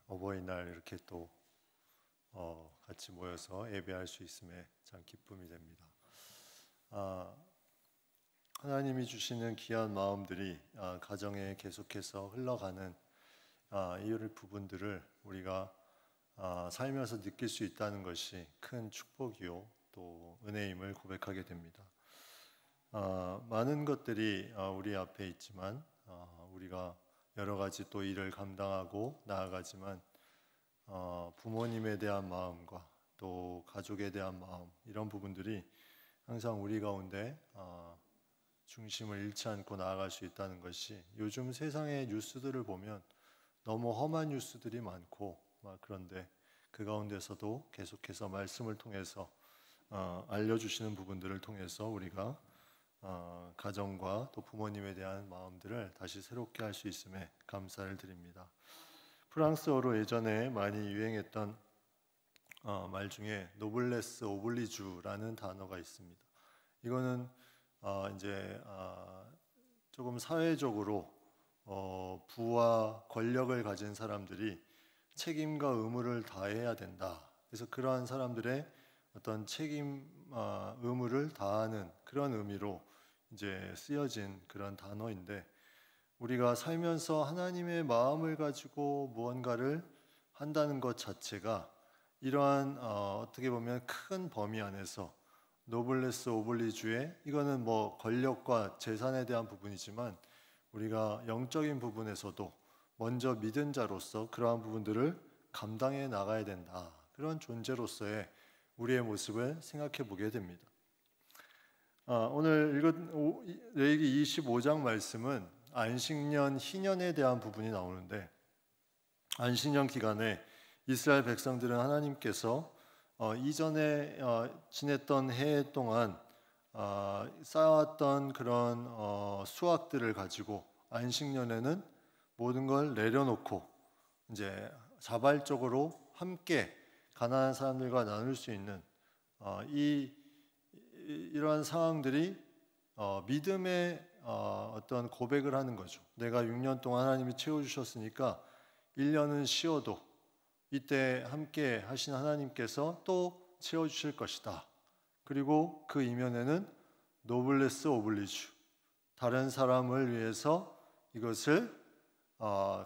어버이날 이렇게 또 같이 모여서 예배할 수 있음에 참 기쁨이 됩니다. 하나님이 주시는 귀한 마음들이 가정에 계속해서 흘러가는 이런 부분들을 우리가 살면서 느낄 수 있다는 것이 큰 축복이요 또 은혜임을 고백하게 됩니다. 많은 것들이 우리 앞에 있지만 우리가 여러 가지 또 일을 감당하고 나아가지만 부모님에 대한 마음과 또 가족에 대한 마음 이런 부분들이 항상 우리 가운데 중심을 잃지 않고 나아갈 수 있다는 것이 요즘 세상의 뉴스들을 보면 너무 험한 뉴스들이 많고 그런데 그 가운데서도 계속해서 말씀을 통해서 알려주시는 부분들을 통해서 우리가 가정과 또 부모님에 대한 마음들을 다시 새롭게 할 수 있음에 감사를 드립니다. 프랑스어로 예전에 많이 유행했던 말 중에 노블레스 오블리주라는 단어가 있습니다. 이거는 이제 조금 사회적으로 부와 권력을 가진 사람들이 책임과 의무를 다해야 된다. 그래서 그러한 사람들의 어떤 책임, 의무를 다하는 그런 의미로 이제 쓰여진 그런 단어인데 우리가 살면서 하나님의 마음을 가지고 무언가를 한다는 것 자체가 이러한 어떻게 보면 큰 범위 안에서 노블레스 오블리주의 이거는 뭐 권력과 재산에 대한 부분이지만 우리가 영적인 부분에서도 먼저 믿은 자로서 그러한 부분들을 감당해 나가야 된다. 그런 존재로서의 우리의 모습을 생각해 보게 됩니다. 오늘 읽은 레위기 25장 말씀은 안식년, 희년에 대한 부분이 나오는데 안식년 기간에 이스라엘 백성들은 하나님께서 이전에 지냈던 해 동안 쌓아왔던 그런 수확들을 가지고 안식년에는 모든 걸 내려놓고 이제 자발적으로 함께 가난한 사람들과 나눌 수 있는 이러한 상황들이 믿음의 어떤 고백을 하는 거죠. 내가 6년 동안 하나님이 채워주셨으니까 1년은 쉬어도 이때 함께 하신 하나님께서 또 채워주실 것이다. 그리고 그 이면에는 노블레스 오블리주, 다른 사람을 위해서 이것을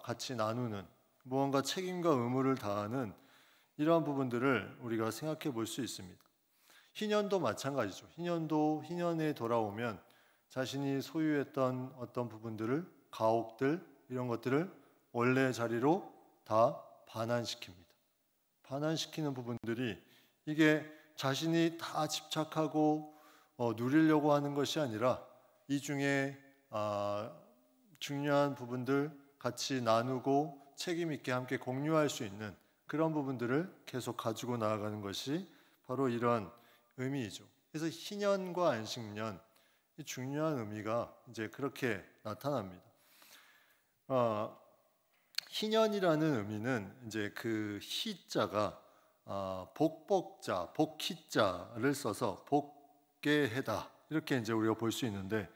같이 나누는 무언가 책임과 의무를 다하는 이러한 부분들을 우리가 생각해 볼 수 있습니다. 희년도 마찬가지죠. 희년에 돌아오면 자신이 소유했던 어떤 부분들을 가옥들 이런 것들을 원래 자리로 다 반환시킵니다. 반환시키는 부분들이 이게 자신이 다 집착하고 누리려고 하는 것이 아니라 이 중에 중요한 부분들 같이 나누고 책임 있게 함께 공유할 수 있는 그런 부분들을 계속 가지고 나아가는 것이 바로 이런 의미이죠. 그래서 희년과 안식년 이 중요한 의미가 이제 그렇게 나타납니다. 희년이라는 의미는 이제 그 희자가 복복자, 복희자를 써서 복의 해다 이렇게 이제 우리가 볼 수 있는데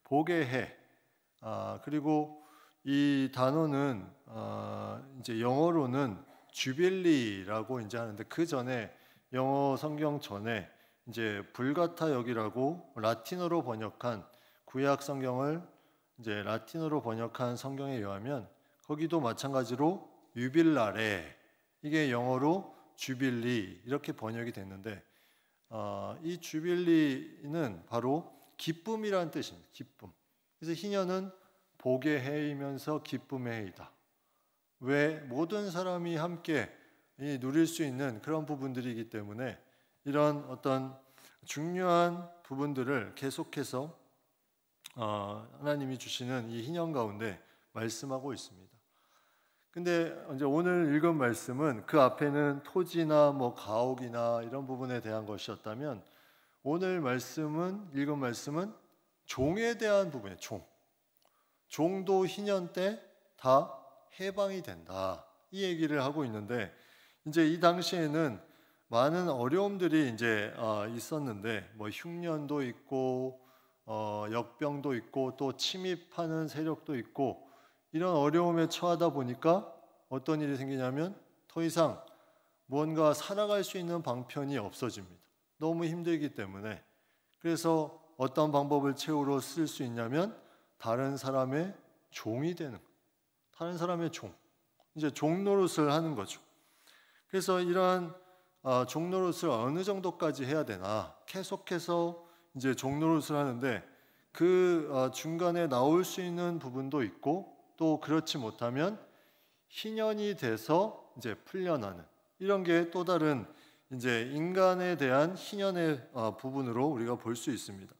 복의 해. 그리고 이 단어는 이제 영어로는 주빌리라고 이제 하는데 그 전에 영어 성경 전에 이제 불가타 역이라고 라틴어로 번역한 구약 성경을 이제 라틴어로 번역한 성경에 의하면 거기도 마찬가지로 유빌라레 이게 영어로 주빌리 이렇게 번역이 됐는데 이 주빌리는 바로 기쁨이라는 뜻입니다. 기쁨. 그래서 희년은 복의 해이면서 기쁨의 해이다. 왜 모든 사람이 함께 누릴 수 있는 그런 부분들이기 때문에 이런 어떤 중요한 부분들을 계속해서 하나님이 주시는 이 희년 가운데 말씀하고 있습니다. 근데 이제 오늘 읽은 말씀은 그 앞에는 토지나 뭐 가옥이나 이런 부분에 대한 것이었다면 오늘 읽은 말씀은 종에 대한 부분이에요. 종도 희년 때 다 해방이 된다. 이 얘기를 하고 있는데 이제 이 당시에는 많은 어려움들이 이제 있었는데 뭐 흉년도 있고 역병도 있고 또 침입하는 세력도 있고 이런 어려움에 처하다 보니까 어떤 일이 생기냐면 더 이상 무언가 살아갈 수 있는 방편이 없어집니다. 너무 힘들기 때문에. 그래서 어떤 방법을 최후로 쓸 수 있냐면 다른 사람의 종이 되는 거예요. 다른 사람의 종. 이제 종 노릇을 하는 거죠. 그래서 이러한 종 노릇을 어느 정도까지 해야 되나 계속해서 이제 종 노릇을 하는데 그 중간에 나올 수 있는 부분도 있고 또 그렇지 못하면 희년이 돼서 이제 풀려나는 이런 게 또 다른 이제 인간에 대한 희년의 부분으로 우리가 볼 수 있습니다.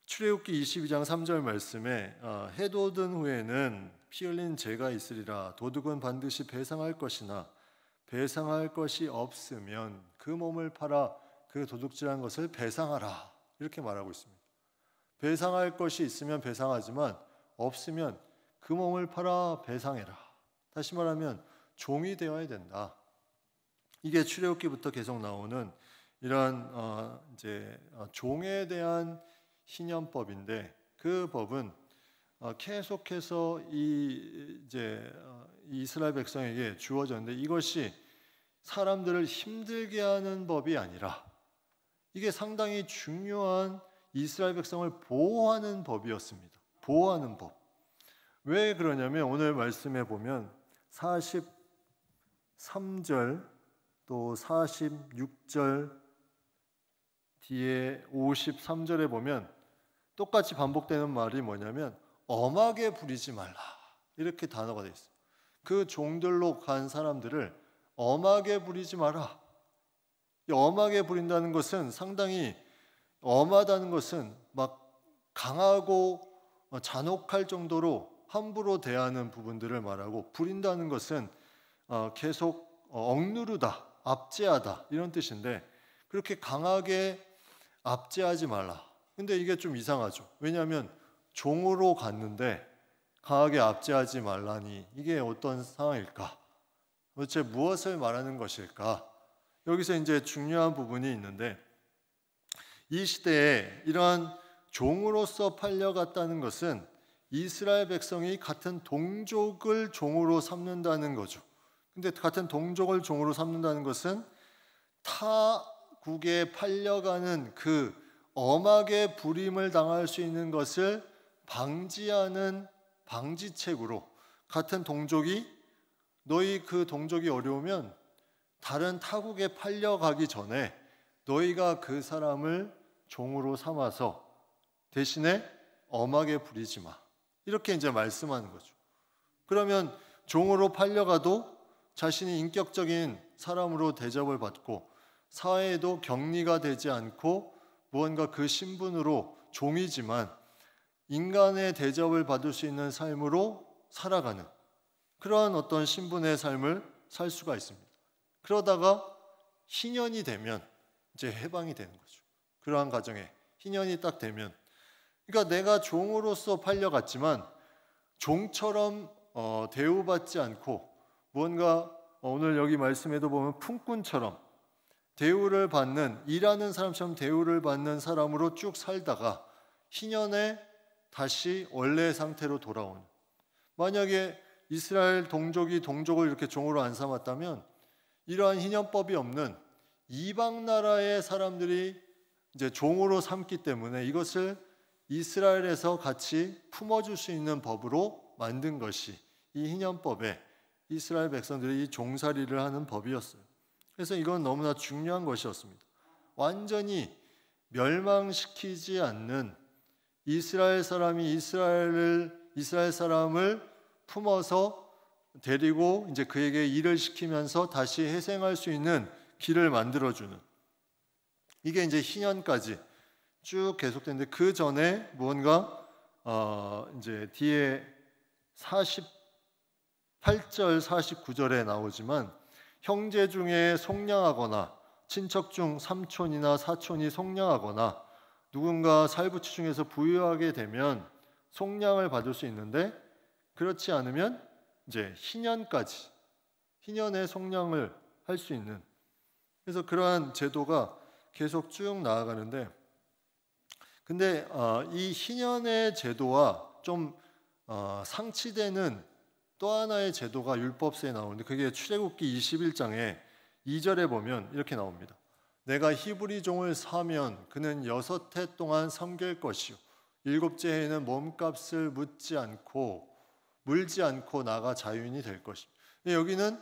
출애굽기 22장 3절 말씀에 해 돋은 후에는 피 흘린 죄가 있으리라. 도둑은 반드시 배상할 것이나 배상할 것이 없으면 그 몸을 팔아 그 도둑질한 것을 배상하라. 이렇게 말하고 있습니다. 배상할 것이 있으면 배상하지만 없으면 그 몸을 팔아 배상해라. 다시 말하면 종이 되어야 된다. 이게 출애굽기부터 계속 나오는 이런 이제 종에 대한 희년법인데 그 법은 계속해서 이제 이스라엘 백성에게 주어졌는데 이것이 사람들을 힘들게 하는 법이 아니라 이게 상당히 중요한 이스라엘 백성을 보호하는 법이었습니다. 보호하는 법. 왜 그러냐면 오늘 말씀에 보면 43절 또 46절 뒤에 53절에 보면 똑같이 반복되는 말이 뭐냐면 엄하게 부리지 말라. 이렇게 단어가 되어 있어요. 그 종들로 간 사람들을 엄하게 부리지 마라. 이 엄하게 부린다는 것은 상당히 엄하다는 것은 막 강하고 잔혹할 정도로 함부로 대하는 부분들을 말하고 부린다는 것은 계속 억누르다, 압제하다 이런 뜻인데 그렇게 강하게 압제하지 말라. 근데 이게 좀 이상하죠. 왜냐하면 종으로 갔는데 강하게 압제하지 말라니 이게 어떤 상황일까? 도대체 무엇을 말하는 것일까? 여기서 이제 중요한 부분이 있는데 이 시대에 이러한 종으로서 팔려갔다는 것은 이스라엘 백성이 같은 동족을 종으로 삼는다는 거죠. 근데 같은 동족을 종으로 삼는다는 것은 타국에 팔려가는 그 엄하게 부림을 당할 수 있는 것을 방지하는 방지책으로 같은 동족이 너희 그 동족이 어려우면 다른 타국에 팔려가기 전에 너희가 그 사람을 종으로 삼아서 대신에 엄하게 부리지 마. 이렇게 이제 말씀하는 거죠. 그러면 종으로 팔려가도 자신이 인격적인 사람으로 대접을 받고 사회에도 격리가 되지 않고 무언가 그 신분으로 종이지만 인간의 대접을 받을 수 있는 삶으로 살아가는 그러한 어떤 신분의 삶을 살 수가 있습니다. 그러다가 희년이 되면 이제 해방이 되는 거죠. 그러한 가정에 희년이 딱 되면 그러니까 내가 종으로서 팔려갔지만 종처럼 대우받지 않고 무언가 오늘 여기 말씀에도 보면 품꾼처럼 대우를 받는 일하는 사람처럼 대우를 받는 사람으로 쭉 살다가 희년에 다시 원래의 상태로 돌아오는 만약에 이스라엘 동족이 동족을 이렇게 종으로 안 삼았다면 이러한 희년법이 없는 이방 나라의 사람들이 이제 종으로 삼기 때문에 이것을 이스라엘에서 같이 품어줄 수 있는 법으로 만든 것이 이 희년법에 이스라엘 백성들이 이 종살이를 하는 법이었어요. 그래서 이건 너무나 중요한 것이었습니다. 완전히 멸망시키지 않는 이스라엘 사람이 이스라엘 사람을 품어서 데리고 이제 그에게 일을 시키면서 다시 회생할 수 있는 길을 만들어주는 이게 이제 희년까지 쭉 계속되는데 그 전에 무언가 이제 뒤에 48절, 49절에 나오지만 형제 중에 속량하거나 친척 중 삼촌이나 사촌이 속량하거나 누군가 살부치 중에서 부유하게 되면 속량을 받을 수 있는데 그렇지 않으면 이제 희년까지 희년의 속량을 할 수 있는 그래서 그러한 제도가 계속 쭉 나아가는데 근데 이 희년의 제도와 좀 상치되는 또 하나의 제도가 율법서에 나오는데 그게 출애굽기 21장에 2절에 보면 이렇게 나옵니다. 내가 히브리 종을 사면 그는 6해 동안 섬길 것이요 7째 해에는 몸값을 물지 않고 나가 자유인이 될 것이다. 여기는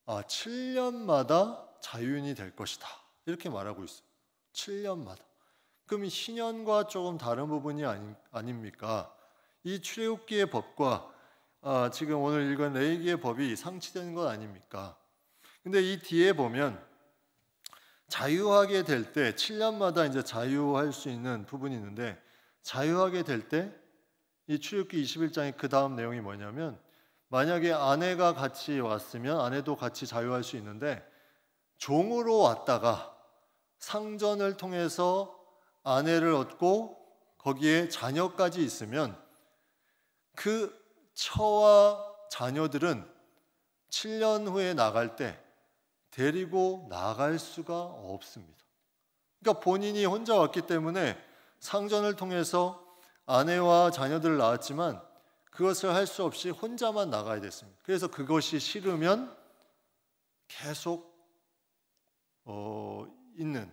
7년마다 자유인이 될 것이다 이렇게 말하고 있어요. 7년마다. 그럼 희년과 조금 다른 부분이 아닙니까? 이 출애굽기의 법과 지금 오늘 읽은 레위기의 법이 상치되는 것 아닙니까? 근데 이 뒤에 보면 자유하게 될 때 7년마다 이제 자유할 수 있는 부분이 있는데 자유하게 될 때 이 출애굽기 21장의 그 다음 내용이 뭐냐면 만약에 아내가 같이 왔으면 아내도 같이 자유할 수 있는데 종으로 왔다가 상전을 통해서 아내를 얻고 거기에 자녀까지 있으면 그 처와 자녀들은 7년 후에 나갈 때 데리고 나갈 수가 없습니다. 그러니까 본인이 혼자 왔기 때문에 상전을 통해서 아내와 자녀들을 낳았지만 그것을 할 수 없이 혼자만 나가야 됐습니다. 그래서 그것이 싫으면 계속 있는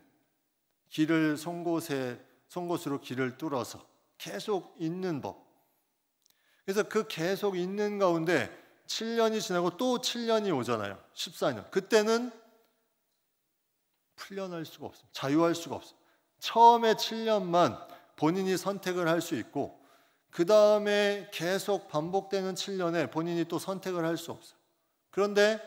길을 송곳으로 길을 뚫어서 계속 있는 법. 그래서 그 계속 있는 가운데 7년이 지나고 또 7년이 오잖아요. 14년. 그때는 풀려날 수가 없어요. 자유할 수가 없어요. 처음에 7년만 본인이 선택을 할 수 있고 그 다음에 계속 반복되는 7년에 본인이 또 선택을 할 수 없어요. 그런데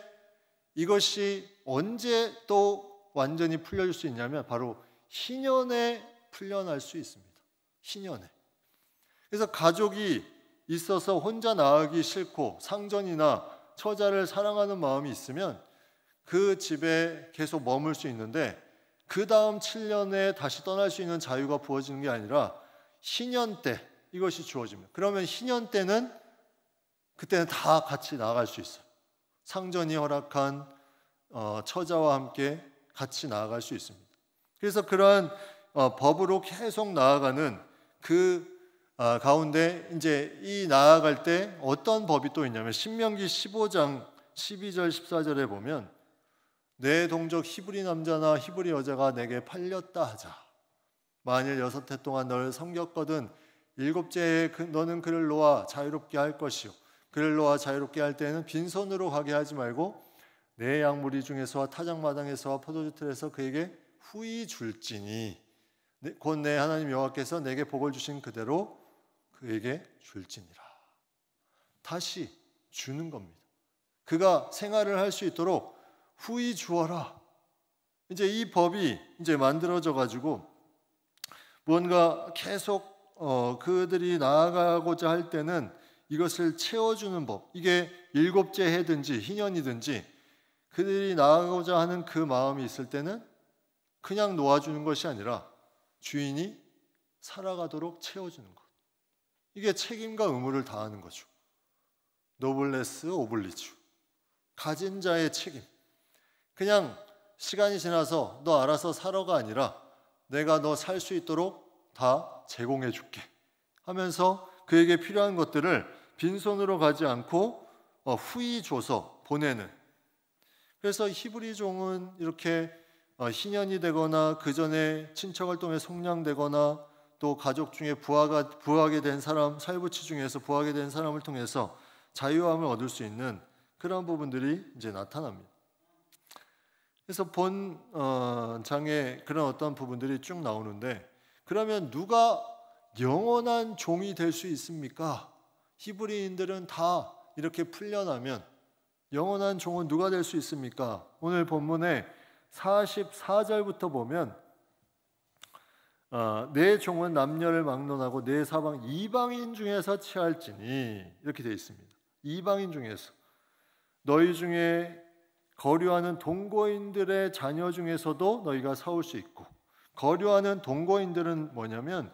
이것이 언제 또 완전히 풀려질 수 있냐면 바로 희년에 풀려날 수 있습니다. 희년에. 그래서 가족이 있어서 혼자 나가기 싫고 상전이나 처자를 사랑하는 마음이 있으면 그 집에 계속 머물 수 있는데 그 다음 7년에 다시 떠날 수 있는 자유가 부어지는 게 아니라 희년 때 이것이 주어집니다. 그러면 희년 때는 그때는 다 같이 나아갈 수 있어요. 상전이 허락한 처자와 함께 같이 나아갈 수 있습니다. 그래서 그러한 법으로 계속 나아가는 그 가운데 이제 이 나아갈 때 어떤 법이 또 있냐면 신명기 15장 12절 14절에 보면 내 동족 히브리 남자나 히브리 여자가 내게 팔렸다 하자. 만일 6해 동안 너를 섬겼거든 7째 해에 너는 그를 놓아 자유롭게 할 것이요 그를 놓아 자유롭게 할 때에는 빈손으로 가게 하지 말고 내 양무리 중에서와 타작마당에서와 포도주 틀에서 그에게 후히 줄지니 곧 내 하나님 여호와께서 내게 복을 주신 그대로 그에게 줄지니라. 다시 주는 겁니다. 그가 생활을 할 수 있도록 후히 주어라. 이제 이 법이 이제 만들어져 가지고 뭔가 계속 그들이 나아가고자 할 때는 이것을 채워주는 법. 이게 7째 해든지 희년이든지 그들이 나아가고자 하는 그 마음이 있을 때는 그냥 놓아주는 것이 아니라 주인이 살아가도록 채워주는 것. 이게 책임과 의무를 다하는 거죠. 노블레스 오블리주. 가진 자의 책임. 그냥 시간이 지나서 너 알아서 살아가 아니라 내가 너 살 수 있도록 다 제공해 줄게 하면서 그에게 필요한 것들을 빈손으로 가지 않고 후히 줘서 보내는. 그래서 히브리 종은 이렇게 희년이 되거나 그 전에 친척을 통해 속량되거나 또 가족 중에 부하게 된 사람, 살부치 중에서 부하게 된 사람을 통해서 자유함을 얻을 수 있는 그런 부분들이 이제 나타납니다. 그래서 본 장에 그런 어떤 부분들이 쭉 나오는데 그러면 누가 영원한 종이 될 수 있습니까? 히브리인들은 다 이렇게 풀려나면 영원한 종은 누가 될 수 있습니까? 오늘 본문에 44절부터 보면 내 종은 남녀를 막론하고 내 사방 이방인 중에서 취할지니 이렇게 되어 있습니다. 이방인 중에서 너희 중에 거류하는 동거인들의 자녀 중에서도 너희가 사올 수 있고 거류하는 동거인들은 뭐냐면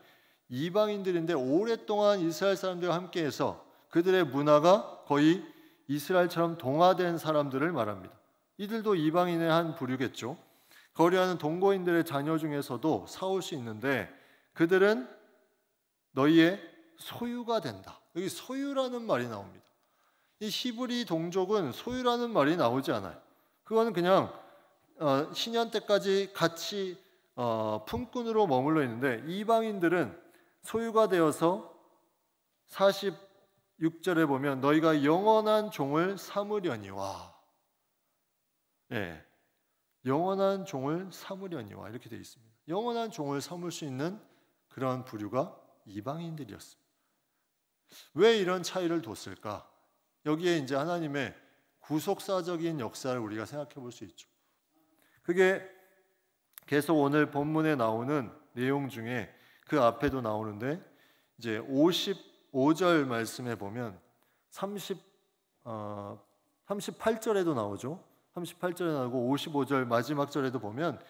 이방인들인데 오랫동안 이스라엘 사람들과 함께해서 그들의 문화가 거의 이스라엘처럼 동화된 사람들을 말합니다. 이들도 이방인의 한 부류겠죠. 거류하는 동거인들의 자녀 중에서도 사올 수 있는데 그들은 너희의 소유가 된다. 여기 소유라는 말이 나옵니다. 이 히브리 동족은 소유라는 말이 나오지 않아요. 그거는 그냥 신년 때까지 같이 품꾼으로 머물러 있는데, 이방인들은 소유가 되어서 46절에 보면 너희가 영원한 종을 삼으려니와, 예, 영원한 종을 삼으려니와 이렇게 되어 있습니다. 영원한 종을 삼을 수 있는 그런 부류가 이방인들이었습니다. 왜 이런 차이를 뒀을까? 여기에 이제 하나님의 구속사적인 역사를 우리가 생각해 볼 수 있죠. 그게 계속 오늘 본문에 나오는 내용 중에 그 앞에도 나오는데, 이제 55절 말씀에 보면 38절에도 나오죠. 38절에 나오고 55절 마지막 절에도 보면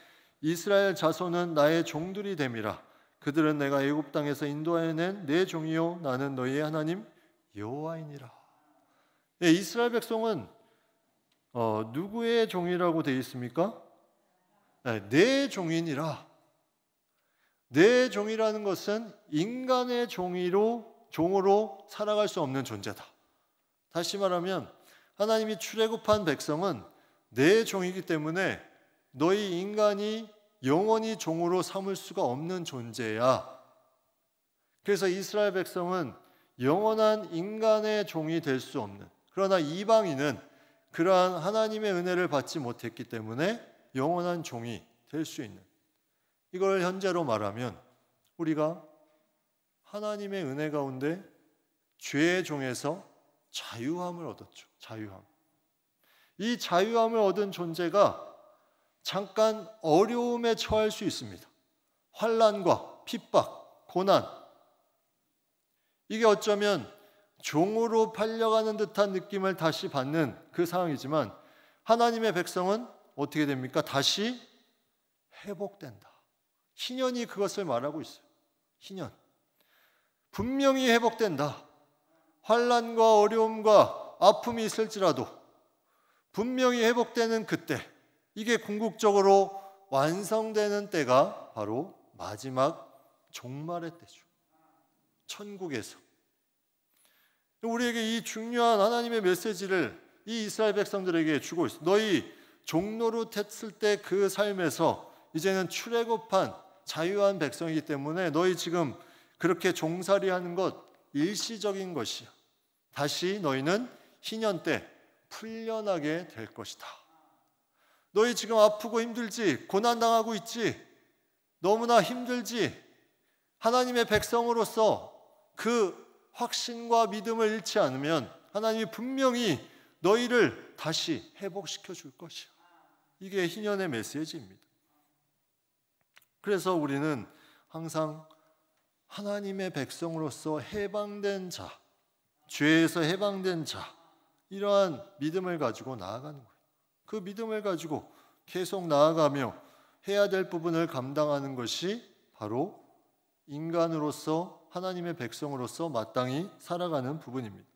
이스라엘 자손은 나의 종들이 됨이라. 그들은 내가 애굽 땅에서 인도하여낸 내 종이요 나는 너희의 하나님 여호와이니라. 예, 이스라엘 백성은 누구의 종이라고 되어 있습니까? 내 종이니라. 내 종이라는 것은 인간의 종으로 살아갈 수 없는 존재다. 다시 말하면 하나님이 출애굽한 백성은 내 종이기 때문에 너희 인간이 영원히 종으로 삼을 수가 없는 존재야. 그래서 이스라엘 백성은 영원한 인간의 종이 될 수 없는, 그러나 이방인은 그러한 하나님의 은혜를 받지 못했기 때문에 영원한 종이 될 수 있는, 이걸 현재로 말하면 우리가 하나님의 은혜 가운데 죄의 종에서 자유함을 얻었죠. 자유함. 이 자유함을 얻은 존재가 잠깐 어려움에 처할 수 있습니다. 환난과 핍박, 고난. 이게 어쩌면 종으로 팔려가는 듯한 느낌을 다시 받는 그 상황이지만, 하나님의 백성은 어떻게 됩니까? 다시 회복된다. 희년이 그것을 말하고 있어요. 희년. 분명히 회복된다. 환난과 어려움과 아픔이 있을지라도 분명히 회복되는 그때, 이게 궁극적으로 완성되는 때가 바로 마지막 종말의 때죠. 천국에서. 우리에게 이 중요한 하나님의 메시지를 이 이스라엘 백성들에게 주고 있어요. 너희 종노릇했을 때 그 삶에서 이제는 출애굽한 자유한 백성이기 때문에 너희 지금 그렇게 종살이하는 것 일시적인 것이야. 다시 너희는 희년 때 풀려나게 될 것이다. 너희 지금 아프고 힘들지? 고난당하고 있지? 너무나 힘들지? 하나님의 백성으로서 그 확신과 믿음을 잃지 않으면 하나님이 분명히 너희를 다시 회복시켜 줄 것이야. 이게 희년의 메시지입니다. 그래서 우리는 항상 하나님의 백성으로서 해방된 자, 죄에서 해방된 자, 이러한 믿음을 가지고 나아가는 거예요. 그 믿음을 가지고 계속 나아가며 해야 될 부분을 감당하는 것이 바로 인간으로서, 하나님의 백성으로서 마땅히 살아가는 부분입니다.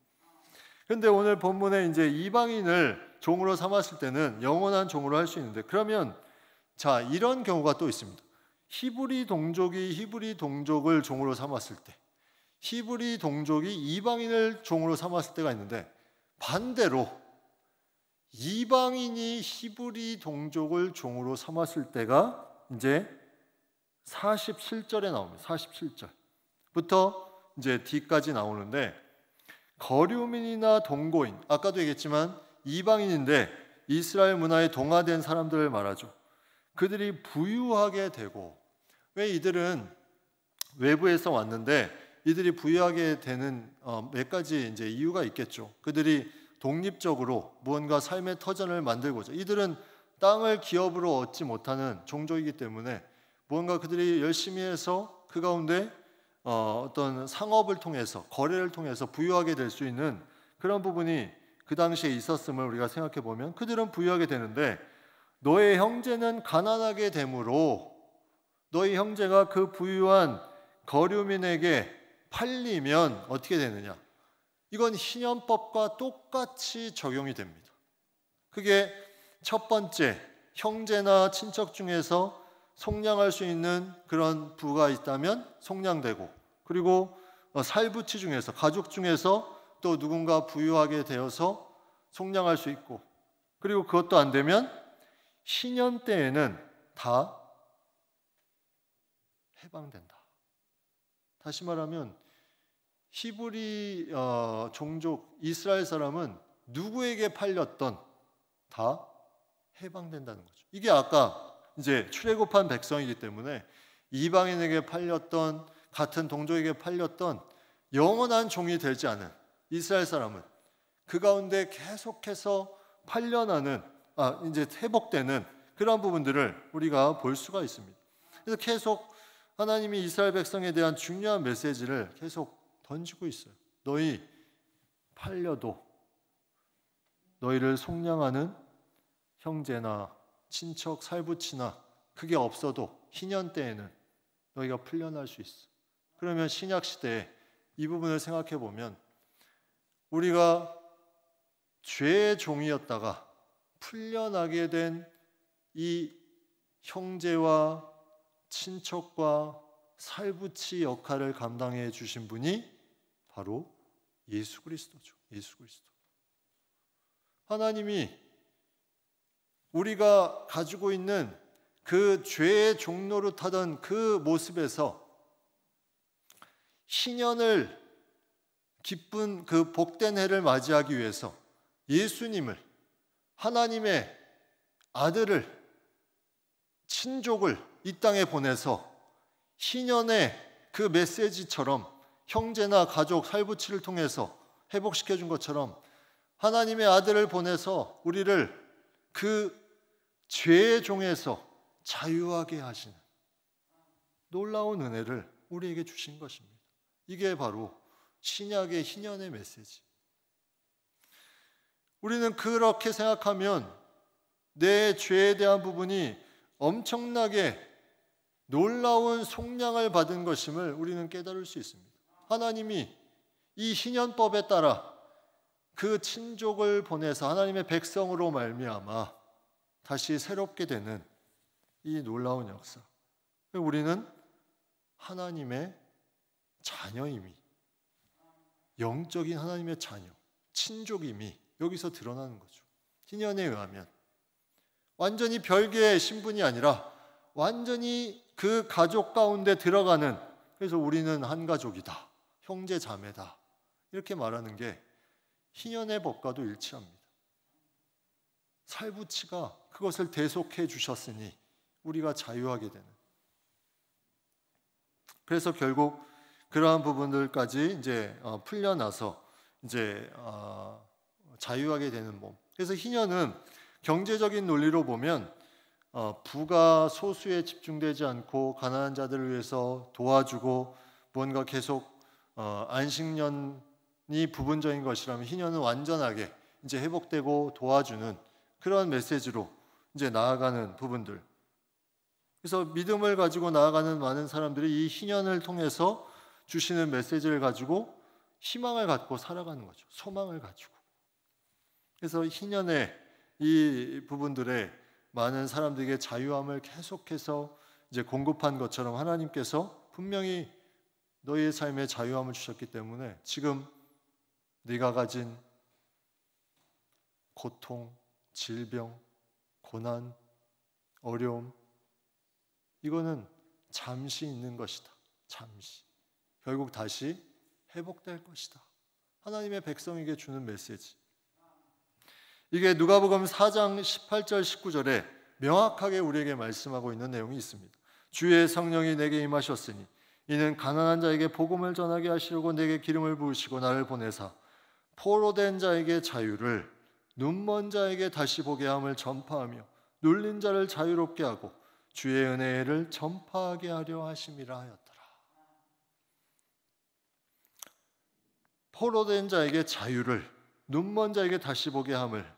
그런데 오늘 본문에 이제 이방인을 종으로 삼았을 때는 영원한 종으로 할 수 있는데, 그러면 자, 이런 경우가 또 있습니다. 히브리 동족이 히브리 동족을 종으로 삼았을 때, 히브리 동족이 이방인을 종으로 삼았을 때가 있는데, 반대로 이방인이 히브리 동족을 종으로 삼았을 때가 이제 47절에 나옵니다. 47절부터 이제 뒤까지 나오는데, 거류민이나 동고인, 아까도 얘기했지만 이방인인데 이스라엘 문화에 동화된 사람들을 말하죠. 그들이 부유하게 되고, 왜 이들은 외부에서 왔는데 이들이 부유하게 되는 몇 가지 이제 이유가 있겠죠. 그들이 독립적으로 무언가 삶의 터전을 만들고자, 이들은 땅을 기업으로 얻지 못하는 종족이기 때문에 무언가 그들이 열심히 해서 그 가운데 어떤 상업을 통해서, 거래를 통해서 부유하게 될 수 있는 그런 부분이 그 당시에 있었음을 우리가 생각해 보면, 그들은 부유하게 되는데 너의 형제는 가난하게 되므로 너희 형제가 그 부유한 거류민에게 팔리면 어떻게 되느냐? 이건 희년법과 똑같이 적용이 됩니다. 그게 첫 번째, 형제나 친척 중에서 속량할 수 있는 그런 부가 있다면 속량되고, 그리고 살부치 중에서, 가족 중에서 또 누군가 부유하게 되어서 속량할 수 있고, 그리고 그것도 안 되면 희년 때에는 다 해방된다. 다시 말하면 히브리 종족 이스라엘 사람은 누구에게 팔렸던 다 해방된다는 거죠. 이게 아까 이제 출애굽한 백성이기 때문에 이방인에게 팔렸던, 같은 동족에게 팔렸던 영원한 종이 되지 않은 이스라엘 사람은 그 가운데 계속해서 팔려나는, 이제 회복되는 그런 부분들을 우리가 볼 수가 있습니다. 그래서 계속 하나님이 이스라엘 백성에 대한 중요한 메시지를 계속 던지고 있어요. 너희 팔려도 너희를 속량하는 형제나 친척, 살부치나 그게 없어도 희년 때에는 너희가 풀려날 수 있어. 그러면 신약 시대에 이 부분을 생각해 보면 우리가 죄의 종이었다가 풀려나게 된 이 형제와 친척과 살부치 역할을 감당해 주신 분이 바로 예수 그리스도죠. 예수 그리스도. 하나님이 우리가 가지고 있는 그 죄의 종로로 타던 그 모습에서 희년을, 기쁜 그 복된 해를 맞이하기 위해서 예수님을, 하나님의 아들을, 친족을 이 땅에 보내서 희년의 그 메시지처럼 형제나 가족, 살부치를 통해서 회복시켜 준 것처럼 하나님의 아들을 보내서 우리를 그 죄의 종에서 자유하게 하시는 놀라운 은혜를 우리에게 주신 것입니다. 이게 바로 신약의 희년의 메시지. 우리는 그렇게 생각하면 내 죄에 대한 부분이 엄청나게 놀라운 속량을 받은 것임을 우리는 깨달을 수 있습니다. 하나님이 이 희년법에 따라 그 친족을 보내서 하나님의 백성으로 말미암아 다시 새롭게 되는 이 놀라운 역사. 우리는 하나님의 자녀임이, 영적인 하나님의 자녀, 친족임이 여기서 드러나는 거죠. 희년에 의하면 완전히 별개의 신분이 아니라 완전히 그 가족 가운데 들어가는, 그래서 우리는 한 가족이다, 형제 자매다, 이렇게 말하는 게 희년의 법과도 일치합니다. 살부치가 그것을 대속해 주셨으니 우리가 자유하게 되는. 그래서 결국 그러한 부분들까지 이제 풀려나서 이제 자유하게 되는 몸. 그래서 희년은 경제적인 논리로 보면 부가 소수에 집중되지 않고 가난한 자들을 위해서 도와주고 뭔가 계속 안식년이 부분적인 것이라면 희년은 완전하게 이제 회복되고 도와주는 그런 메시지로 이제 나아가는 부분들. 그래서 믿음을 가지고 나아가는 많은 사람들이 이 희년을 통해서 주시는 메시지를 가지고 희망을 갖고 살아가는 거죠. 소망을 가지고. 그래서 희년의 이 부분들에 많은 사람들에게 자유함을 계속해서 이제 공급한 것처럼 하나님께서 분명히 너희의 삶에 자유함을 주셨기 때문에 지금 네가 가진 고통, 질병, 고난, 어려움, 이거는 잠시 있는 것이다. 잠시. 결국 다시 회복될 것이다. 하나님의 백성에게 주는 메시지. 이게 누가복음 4장 18절 19절에 명확하게 우리에게 말씀하고 있는 내용이 있습니다. 주의 성령이 내게 임하셨으니 이는 가난한 자에게 복음을 전하게 하시려고 내게 기름을 부으시고 나를 보내사 포로된 자에게 자유를, 눈먼 자에게 다시 보게 함을 전파하며 눌린 자를 자유롭게 하고 주의 은혜를 전파하게 하려 하심이라 하였더라. 포로된 자에게 자유를, 눈먼 자에게 다시 보게 함을,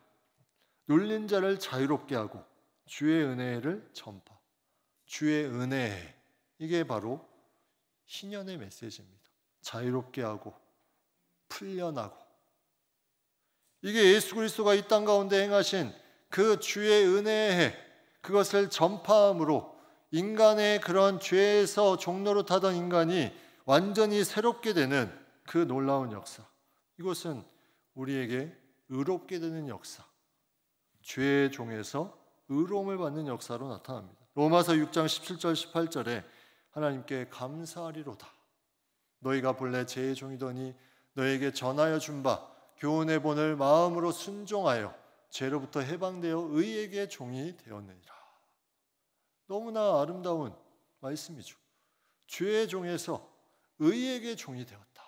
눌린 자를 자유롭게 하고 주의 은혜를 전파. 주의 은혜, 이게 바로 희년의 메시지입니다. 자유롭게 하고 풀려나고, 이게 예수 그리스도가 이 땅 가운데 행하신 그 주의 은혜의 해, 그것을 전파함으로 인간의 그런 죄에서 종로로 타던 인간이 완전히 새롭게 되는 그 놀라운 역사. 이것은 우리에게 의롭게 되는 역사, 죄의 종에서 의로움을 받는 역사로 나타납니다. 로마서 6장 17절 18절에 하나님께 감사하리로다. 너희가 본래 죄의 종이더니 너에게 전하여 준 바 교훈의 본을 마음으로 순종하여 죄로부터 해방되어 의에게 종이 되었느니라. 너무나 아름다운 말씀이죠. 죄의 종에서 의에게 종이 되었다.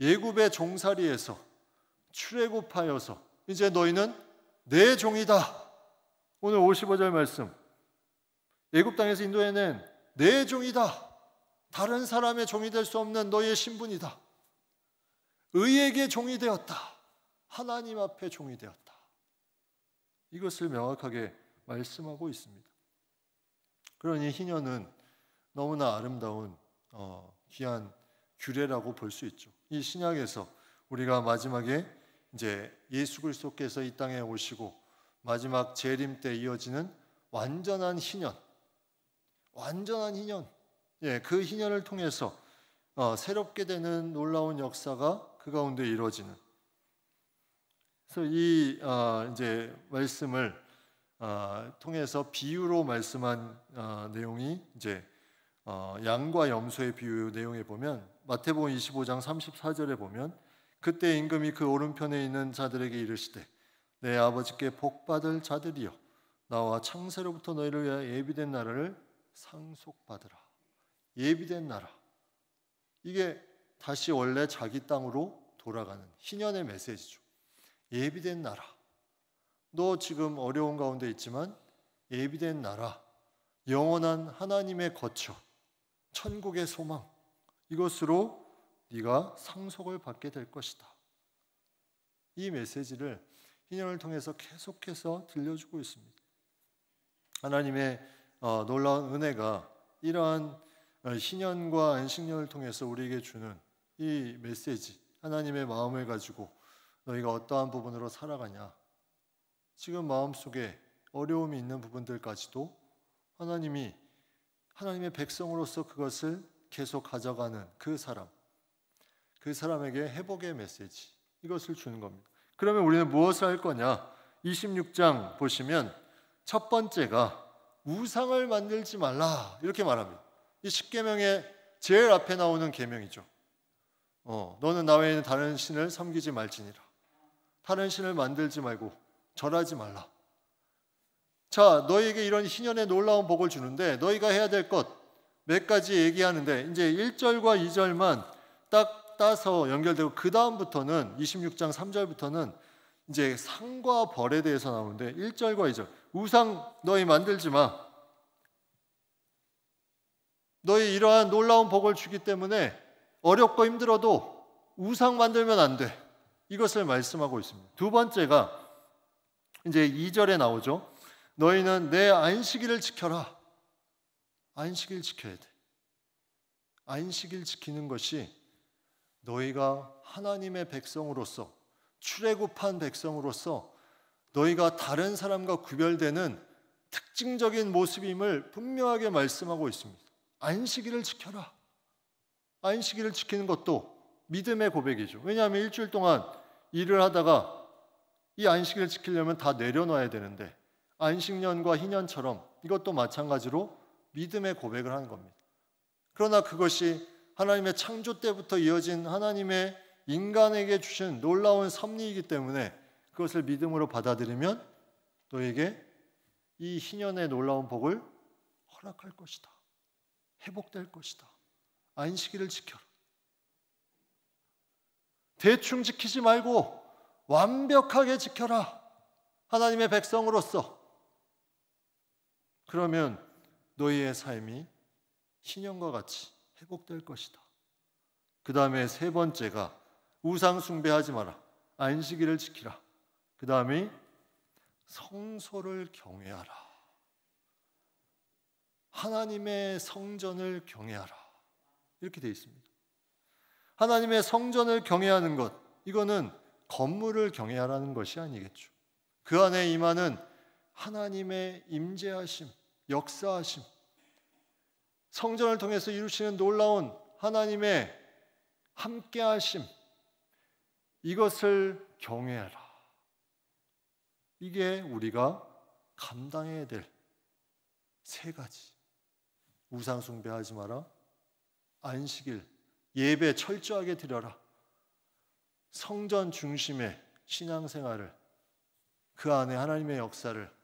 예굽의 종살이에서 출애굽하여서 이제 너희는 내 종이다. 오늘 55절 말씀, 애굽 땅에서 인도해낸 내 종이다. 다른 사람의 종이 될 수 없는 너희의 신분이다. 의에게 종이 되었다. 하나님 앞에 종이 되었다. 이것을 명확하게 말씀하고 있습니다. 그러니 희년은 너무나 아름다운 귀한 규례라고 볼 수 있죠. 이 신약에서 우리가 마지막에 이제 예수 그리스도께서 이 땅에 오시고 마지막 재림 때 이어지는 완전한 희년, 그 희년을 통해서 새롭게 되는 놀라운 역사가 그 가운데 이루어지는. 그래서 이 이제 말씀을 통해서 비유로 말씀한 내용이 이제 양과 염소의 비유 내용에 보면 마태복음 25장 34절에 보면 그때 임금이 그 오른편에 있는 자들에게 이르시되 내 아버지께 복받을 자들이여 나와 창세로부터 너희를 위하여 예비된 나라를 상속받으라. 예비된 나라. 이게 다시 원래 자기 땅으로 돌아가는 희년의 메시지죠. 예비된 나라. 너 지금 어려운 가운데 있지만 예비된 나라, 영원한 하나님의 거처, 천국의 소망, 이것으로 네가 상속을 받게 될 것이다. 이 메시지를 희년을 통해서 계속해서 들려주고 있습니다. 하나님의 놀라운 은혜가 이러한 희년과 안식년을 통해서 우리에게 주는 이 메시지, 하나님의 마음을 가지고 너희가 어떠한 부분으로 살아가냐, 지금 마음속에 어려움이 있는 부분들까지도 하나님이 하나님의 백성으로서 그것을 계속 가져가는 그 사람에게 회복의 메시지, 이것을 주는 겁니다. 그러면 우리는 무엇을 할 거냐? 26장 보시면 첫 번째가 우상을 만들지 말라 이렇게 말합니다. 이 10계명의 제일 앞에 나오는 계명이죠. 너는 나 외에는 다른 신을 섬기지 말지니라. 다른 신을 만들지 말고 절하지 말라. 자, 너희에게 이런 희년의 놀라운 복을 주는데 너희가 해야 될 것 몇 가지 얘기하는데 이제 1절과 2절만 딱 따서 연결되고 그 다음부터는 26장 3절부터는 이제 상과 벌에 대해서 나오는데 1절과 2절 우상 너희 만들지 마. 너희 이러한 놀라운 복을 주기 때문에 어렵고 힘들어도 우상 만들면 안 돼. 이것을 말씀하고 있습니다. 두 번째가 이제 2절에 나오죠. 너희는 내 안식일을 지켜라. 안식일 지켜야 돼. 안식일 지키는 것이 너희가 하나님의 백성으로서 출애굽한 백성으로서 너희가 다른 사람과 구별되는 특징적인 모습임을 분명하게 말씀하고 있습니다. 안식일을 지켜라. 안식일을 지키는 것도 믿음의 고백이죠. 왜냐하면 일주일 동안 일을 하다가 이 안식일을 지키려면 다 내려놔야 되는데 안식년과 희년처럼 이것도 마찬가지로 믿음의 고백을 하는 겁니다. 그러나 그것이 하나님의 창조 때부터 이어진 하나님의 인간에게 주신 놀라운 섭리이기 때문에 그것을 믿음으로 받아들이면 너에게 이 희년의 놀라운 복을 허락할 것이다. 회복될 것이다. 안식일을 지켜라. 대충 지키지 말고 완벽하게 지켜라. 하나님의 백성으로서. 그러면 너희의 삶이 희년과 같이 회복될 것이다. 그 다음에 세 번째가 우상 숭배하지 마라. 안식일을 지키라. 그 다음에 성소를 경외하라. 하나님의 성전을 경외하라. 이렇게 되어 있습니다. 하나님의 성전을 경외하는 것, 이거는 건물을 경외하라는 것이 아니겠죠. 그 안에 임하는 하나님의 임재하심, 역사하심, 성전을 통해서 이루시는 놀라운 하나님의 함께하심, 이것을 경외하라. 이게 우리가 감당해야 될 세 가지. 우상 숭배하지 마라. 안식일, 예배 철저하게 드려라. 성전 중심의 신앙생활을, 그 안에 하나님의 역사를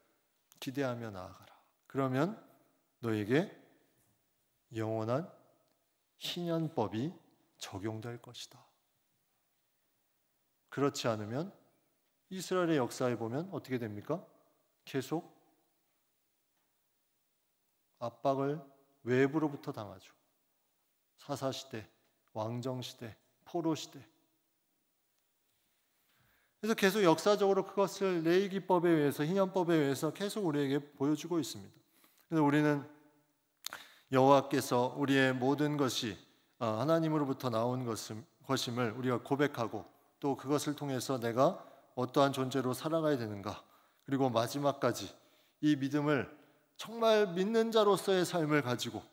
기대하며 나아가라. 그러면 너에게 영원한 희년법이 적용될 것이다. 그렇지 않으면 이스라엘의 역사에 보면 어떻게 됩니까? 계속 압박을 외부로부터 당하죠. 사사시대, 왕정시대, 포로시대. 그래서 계속 역사적으로 그것을 레위기법에 의해서, 희년법에 의해서 계속 우리에게 보여주고 있습니다. 그래서 우리는 여호와께서 우리의 모든 것이 하나님으로부터 나온 것임을 우리가 고백하고, 또 그것을 통해서 내가 어떠한 존재로 살아가야 되는가, 그리고 마지막까지 이 믿음을 정말 믿는 자로서의 삶을 가지고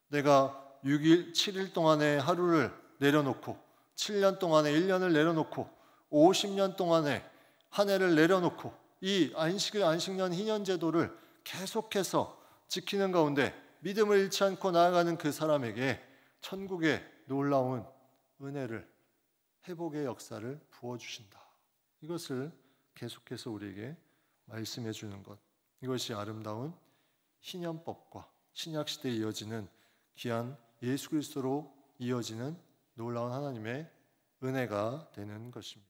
내가 6일, 7일 동안의 하루를 내려놓고 7년 동안의 1년을 내려놓고 50년 동안의 한 해를 내려놓고 이 안식년 희년제도를 계속해서 지키는 가운데 믿음을 잃지 않고 나아가는 그 사람에게 천국의 놀라운 은혜를, 회복의 역사를 부어주신다. 이것을 계속해서 우리에게 말씀해 주는 것, 이것이 아름다운 희년법과 신약시대에 이어지는 귀한 예수 그리스도로 이어지는 놀라운 하나님의 은혜가 되는 것입니다.